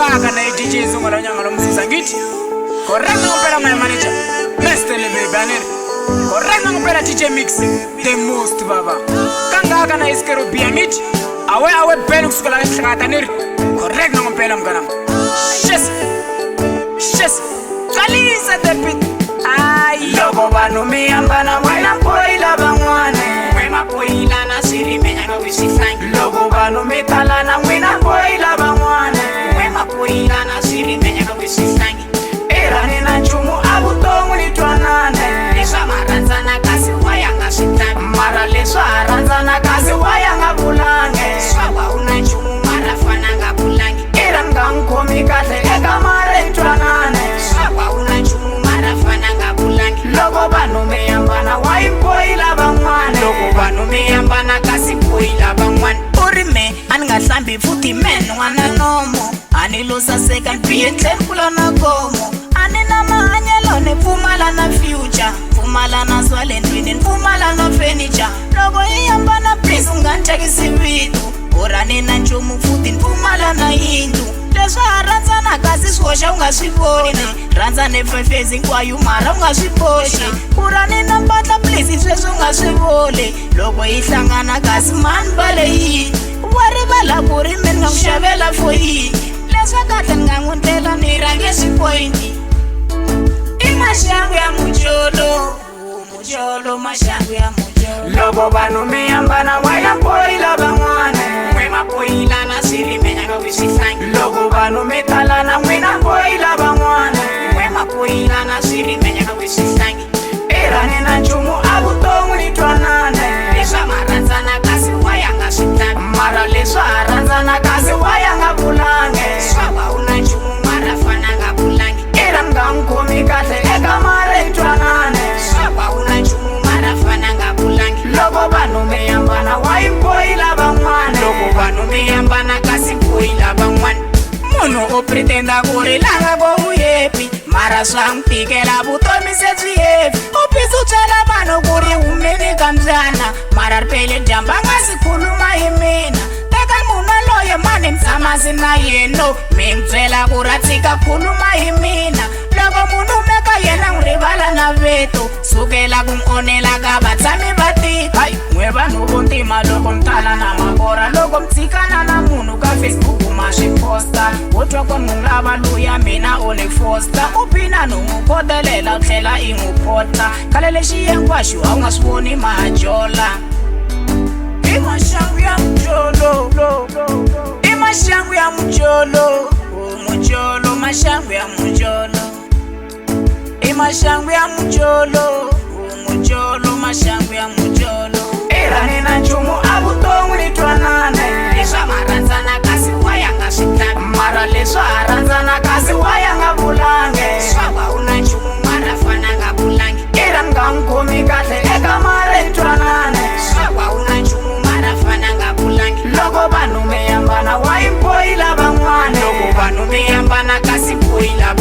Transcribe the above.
kangaka na DJ Zungula nyanga lo mzuza ngithi correct ngopela my manager Mr. Lebe Banner correct ngopela DJ Mix the most baba kangaka na iskero biamit awe benu kusukela ehlakata neri correct ngopela mngana Yes kalisa the beat ay loko vanhu mi ambana n'wina poyila van'wana n'wema poyila na sirimenya no visihlangi loko vanhu mi tala na n'wina poyila van'wana n'wema poyila na sirimenya no visihlangi irani na nchumu a vuton'wi ni twanane leswa marandzana kasi waya nga swi tavi mara leswa ha randzana kasi waya nga vulange swa wa u na nchumu mara fana nga vulangi ira nga n'wi khomi kahle eka mara hi twanane swa wa u na nchumu mara fana nga vulangi loko vanhu mi ambana wa yi poyila van'wana loko vanhu mi ambana kasi poyila van'wana u ri me a ni nga hlambi futhi me n'wana nomo a ni lo saseka ni biye tlhelo kula na komo a ni na mahanyelo ni pfumala na future pfumala na swa le ndlwini ni pfumala na furniture loko hi ambana please u nga ni thyakisi vito u ra ni na nchumu futhi ni pfumala na yindlu leswi ha rhandzana kasi swihoxa u nga swi voni rhandza ni fefezi hinkwayo mara u nga swi boxi ku ra ni na mpatla please sweswi u nga swi voli loko hi hlangana kasi mani vale yini wa rivala ku ri me ni nga ku xavela for yini leswa kahle ni nga n'wi ndlela ni rhange swipoyinti i maxangu ya mujolo maxangu ya mujolo loko vanhu mi ambana wa ya poyila van'wana n'wema poyila na sirimenya no visihlangi loko vanhu mi tala na n'wina poyila van'wana n'wema poyila na sirimenya no visihlangi irani na nchumu a vuton'wi ni twanane leswa marandzana kasi waya nga swi tavi mara leswa ha randzana kasi waya nga vulange swa wa u na nchumu mara fana nga vulangi ira nga n'wi khomi kahle eka mara hi twanane swa wa u na nchumu mara fana nga vulangi loko vanhu mi ambana wa yi poyila van'wana loko vanhu mi ambana kasi poyila van'wana munhu u pretenda ku ri langa vo u yepi mara swa n'wi tikela vutomi se byi yepi u phisa u byela vanhu ku ri humeni ka mbyana mara ri pele dyamba nga si khuluma hi mina teka munhu loye mani mi tshama si na yeno mi n'wi byela ku ra tshika khuluma hi mina loko munhu umeka yena n'wi rivala na vito sukela ku n'wi onela ka vatshami va tika hayi n'we vanhu vo ntima loko mi tala na mabora loko mi tshikana na munhu ka Facebook ma swi posta wo twa ku n'wi lava luya mina o ni fosta u phina no n'wi khodelela u tlhela i n'wi phota khale lexi hinkwaxo a wu nga swi voni majola i maxangu ya mujolo i maxangu ya mujolo mujolo maxangu ya mujolo i maxangu ya mujolo mujolo maxangu ya mujolo irani na nchumu a vuton'wi ni twanane leswa marandzana kasi waya nga swi tavi mara leswa ha randzana kasi waya nga vulange swa wa u na nchumu mara fana nga vulangi ira nga n'wi khomi kahle eka mara hi twanane swa wa u na nchumu mara fana nga vulangi loko vanhu mi ambana wa yi poyila van'wana loko vanhu mi ambana kasi poyila